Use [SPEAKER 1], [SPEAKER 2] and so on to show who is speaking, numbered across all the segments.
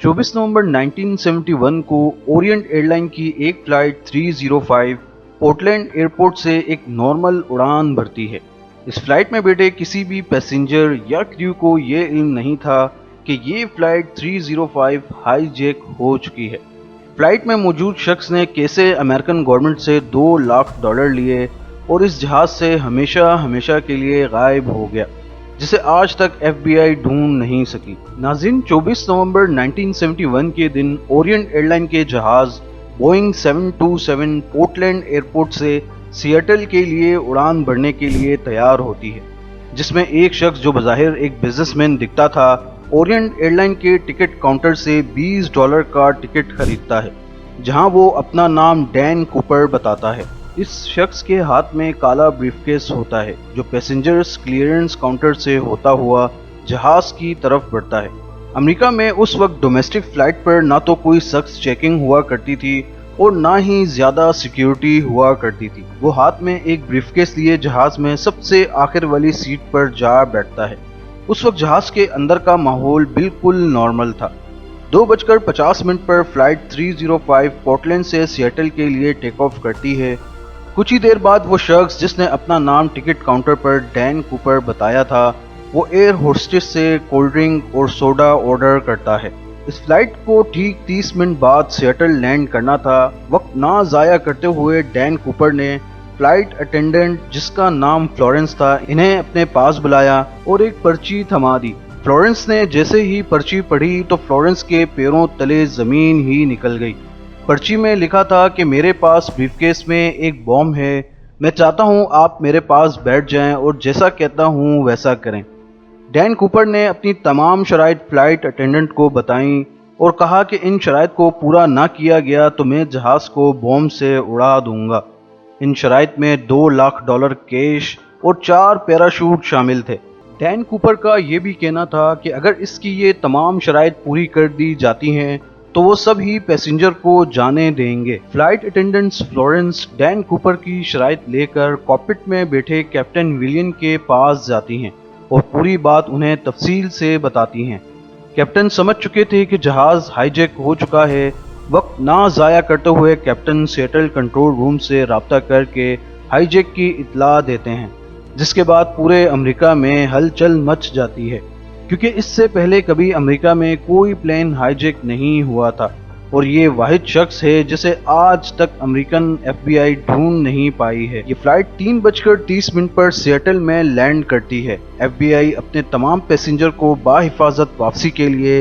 [SPEAKER 1] 24 नवंबर 1971 को Orient airline की एक फ्लाइट 305 पोर्टलैंड एयरपोर्ट से एक नॉर्मल उड़ान भरती है। इस फ्लाइट में बैठे किसी भी पैसेंजर या क्रू को ये इल्म नहीं था कि ये फ्लाइट 305 हाईजैक हो चुकी है। फ्लाइट में मौजूद शख्स ने कैसे अमेरिकन गवर्नमेंट से $2 लाख लिए और इस जहाज से हमेशा के लिए गायब हो गया, जिसे आज तक FBI ढूंढ नहीं सकी। नाज़रीन, 24 नवंबर 1971 के दिन ओरिएंट एयरलाइन के जहाज बोइंग 727 पोर्टलैंड एयरपोर्ट से सिएटल के लिए उड़ान भरने के लिए तैयार होती है, जिसमें एक शख्स जो बज़ाहिर एक बिजनेसमैन दिखता था ओरिएंट एयरलाइन के टिकट काउंटर से $20 का टिकट खरीदता है, जहां वो अपना नाम डैन कूपर बताता है। इस शख्स के हाथ में काला ब्रीफकेस होता है जो पैसेंजर्स क्लियरेंस काउंटर से होता हुआ जहाज की तरफ बढ़ता है। अमेरिका में उस वक्त डोमेस्टिक फ्लाइट पर ना तो कोई सख्त चेकिंग हुआ करती थी और ना ही ज्यादा सिक्योरिटी हुआ करती थी। वो हाथ में एक ब्रीफकेस लिए जहाज में सबसे आखिर वाली सीट पर जा बैठता है। उस वक्त जहाज के अंदर का माहौल बिल्कुल नॉर्मल था। 2:50 पर फ्लाइट 305 पोर्टलैंड से सिएटल के लिए टेक ऑफ करती है। कुछ ही देर बाद वो शख्स जिसने अपना नाम टिकट काउंटर पर डैन कूपर बताया था, वो एयर होस्टेस से कोल्ड ड्रिंक और सोडा ऑर्डर करता है। इस फ्लाइट को ठीक 30 मिनट बाद सिएटल लैंड करना था। वक्त ना ज़ाया करते हुए डैन कूपर ने फ्लाइट अटेंडेंट जिसका नाम फ्लोरेंस था, इन्हें अपने पास बुलाया और एक पर्ची थमा दी। फ्लोरेंस ने जैसे ही पर्ची पढ़ी तो फ्लोरेंस के पैरों तले ज़मीन ही निकल गई। पर्ची में लिखा था कि मेरे पास ब्रीफकेस में एक बॉम्ब है, मैं चाहता हूं आप मेरे पास बैठ जाएं और जैसा कहता हूं वैसा करें। डैन कूपर ने अपनी तमाम शराइत फ्लाइट अटेंडेंट को बताईं और कहा कि इन शराइत को पूरा ना किया गया तो मैं जहाज़ को बॉम्ब से उड़ा दूंगा। इन शराइत में $2 लाख कैश और 4 पैराशूट शामिल थे। डैन कूपर का ये भी कहना था कि अगर इसकी ये तमाम शराइत पूरी कर दी जाती हैं तो वो सब ही पैसेंजर को जाने देंगे। Flight attendants Florence Dan Cooper की शराइत लेकर कॉकपिट में बैठे कैप्टन विलियन के पास जाती हैं और पूरी बात उन्हें तफसील से बताती हैं। कैप्टन समझ चुके थे कि जहाज हाईजैक हो चुका है। वक्त ना ज़ाया करते हुए कैप्टन सिएटल कंट्रोल रूम से राब्ता करके हाईजैक की इत्तला देते हैं, जिसके बाद पूरे अमेरिका में हलचल मच जाती है, क्योंकि इससे पहले कभी अमेरिका में कोई प्लेन हाईजैक नहीं हुआ था और ये वाहिद शख्स है जिसे आज तक अमेरिकन FBI ढूंढ नहीं पाई है। ये फ्लाइट 3:30 पर सिएटल में लैंड करती है। FBI अपने तमाम पैसेंजर को बाहिफाजत वापसी के लिए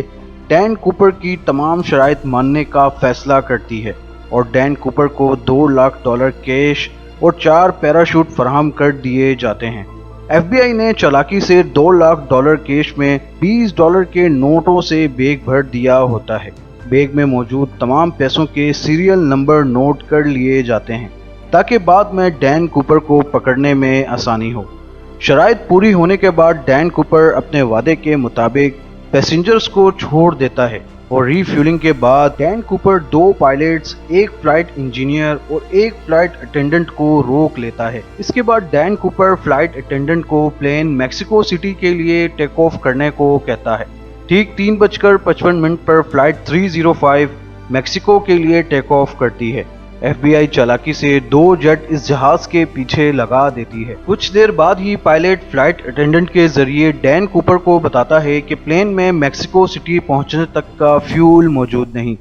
[SPEAKER 1] डैन कूपर की तमाम शराइत मानने का फैसला करती है और डैन कूपर को $2 लाख कैश और 4 पैराशूट फराहम कर दिए जाते हैं। FBI ने चालाकी से $2 लाख कैश में $20 के नोटों से बैग भर दिया होता है। बैग में मौजूद तमाम पैसों के सीरियल नंबर नोट कर लिए जाते हैं ताकि बाद में डैन कूपर को पकड़ने में आसानी हो। शराइत पूरी होने के बाद डैन कूपर अपने वादे के मुताबिक पैसेंजर्स को छोड़ देता है और रीफ्यूलिंग के बाद डैन कूपर 2 पायलट्स, एक फ्लाइट इंजीनियर और एक फ्लाइट अटेंडेंट को रोक लेता है। इसके बाद डैन कूपर फ्लाइट अटेंडेंट को प्लेन मैक्सिको सिटी के लिए टेक ऑफ करने को कहता है। ठीक 3:55 पर फ्लाइट 305 मैक्सिको के लिए टेक ऑफ करती है। FBI चालाकी से 2 जेट इस जहाज के पीछे लगा देती है। कुछ देर बाद ही पायलट फ्लाइट अटेंडेंट के जरिए डैन कूपर को बताता है कि प्लेन में मैक्सिको सिटी पहुंचने तक का फ्यूल मौजूद नहीं,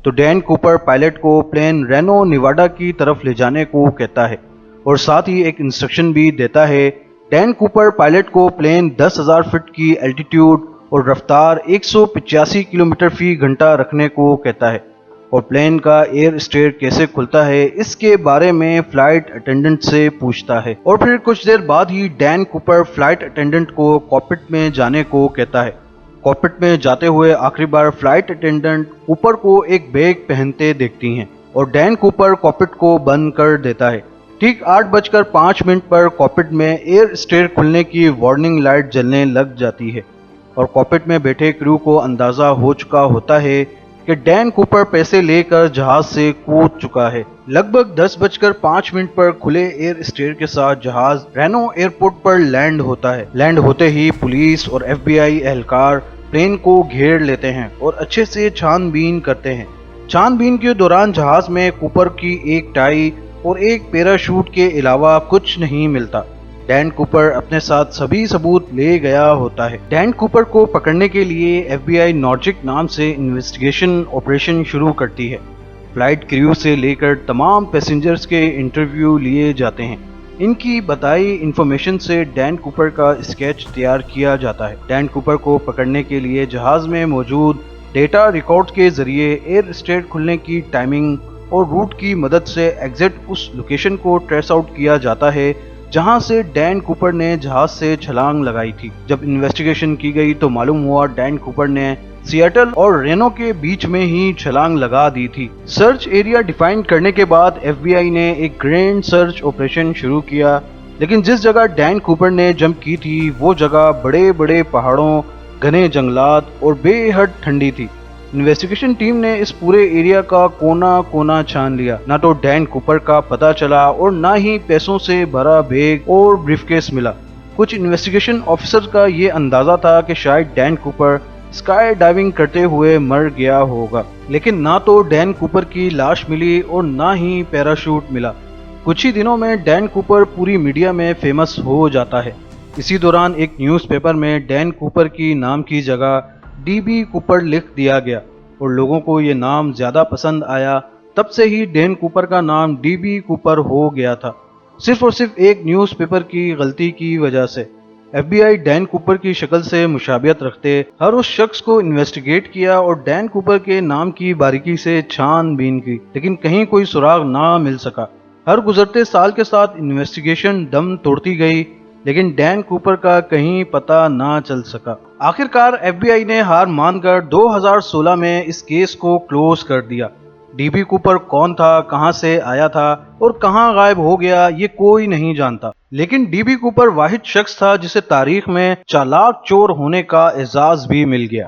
[SPEAKER 1] तो डैन कूपर पायलट को प्लेन रेनो नेवाडा की तरफ ले जाने को कहता है और साथ ही एक इंस्ट्रक्शन भी देता है। डैन कूपर पायलट को प्लेन 10,000 फीट की एल्टीट्यूड और रफ्तार 185 किलोमीटर फी घंटा रखने को कहता है और प्लेन का एयर स्टेयर कैसे खुलता है इसके बारे में फ्लाइट अटेंडेंट से पूछता है। और फिर कुछ देर बाद ही डैन कूपर फ्लाइट अटेंडेंट को कॉकपिट में जाने को कहता है। कॉकपिट में जाते हुए आखिरी बार फ्लाइट अटेंडेंट कूपर को एक बैग पहनते देखती हैं और डैन कूपर कॉकपिट को बंद कर देता है। ठीक 8:05 पर कॉकपिट में एयर स्टेयर खुलने की वार्निंग लाइट जलने लग जाती है और कॉकपिट में बैठे क्रू को अंदाजा हो चुका होता है कि डैन कूपर पैसे लेकर जहाज से कूद चुका है। लगभग 10:05 पर खुले एयर स्टेयर के साथ जहाज रेनो एयरपोर्ट पर लैंड होता है। लैंड होते ही पुलिस और FBI एहलकार प्लेन को घेर लेते हैं और अच्छे से छानबीन करते हैं। छानबीन के दौरान जहाज में कूपर की एक टाई और एक पैराशूट के अलावा कुछ नहीं मिलता। डैन कूपर अपने साथ सभी सबूत ले गया होता है। डैन कूपर को पकड़ने के लिए FBI नॉर्जिक नाम से इन्वेस्टिगेशन ऑपरेशन शुरू करती है। फ्लाइट क्रू से लेकर तमाम पैसेंजर्स के इंटरव्यू लिए जाते हैं। इनकी बताई इंफॉर्मेशन से डैन कूपर का स्केच तैयार किया जाता है। डैन कूपर को पकड़ने के लिए जहाज में मौजूद डेटा रिकॉर्ड के जरिए एयर स्ट्रेट खुलने की टाइमिंग और रूट की मदद से एग्जैक्ट उस लोकेशन को ट्रेस आउट किया जाता है जहां से डैन कूपर ने जहाज से छलांग लगाई थी। जब इन्वेस्टिगेशन की गई तो मालूम हुआ डैन कूपर ने सिएटल और रेनो के बीच में ही छलांग लगा दी थी। सर्च एरिया डिफाइन करने के बाद FBI ने एक ग्रैंड सर्च ऑपरेशन शुरू किया, लेकिन जिस जगह डैन कूपर ने जंप की थी वो जगह बड़े बड़े पहाड़ों, घने जंगलात और बेहद ठंडी थी। इन्वेस्टिगेशन टीम ने इस पूरे एरिया का कोना कोना छान लिया। ना तो डैन कूपर का पता चला और ना ही पैसों से भरा बैग और ब्रीफकेस मिला। कुछ इन्वेस्टिगेशन ऑफिसर का ये अंदाजा था कि शायद डैन कूपर स्काई डाइविंग करते हुए मर गया होगा, लेकिन ना तो डैन कूपर की लाश मिली और ना ही पैराशूट मिला। कुछ ही दिनों में डैन कूपर पूरी मीडिया में फेमस हो जाता है। इसी दौरान एक न्यूज़पेपर में डैन कूपर की नाम की जगह DB कूपर लिख दिया गया और लोगों को ये नाम ज़्यादा पसंद आया। तब से ही डैन कूपर का नाम DB कूपर हो गया था, सिर्फ और सिर्फ एक न्यूज़पेपर की गलती की वजह से। FBI डैन कूपर की शक्ल से मुशाबियत रखते हर उस शख्स को इन्वेस्टिगेट किया और डैन कूपर के नाम की बारीकी से छानबीन की, लेकिन कहीं कोई सुराग ना मिल सका। हर गुजरते साल के साथ इन्वेस्टिगेशन दम तोड़ती गई, लेकिन डैन कूपर का कहीं पता ना चल सका। आखिरकार FBI ने हार मानकर 2016 में इस केस को क्लोज कर दिया। DB कूपर कौन था, कहां से आया था और कहां गायब हो गया, ये कोई नहीं जानता। लेकिन DB कूपर वाहिद शख्स था जिसे तारीख में चालाक चोर होने का एजाज भी मिल गया।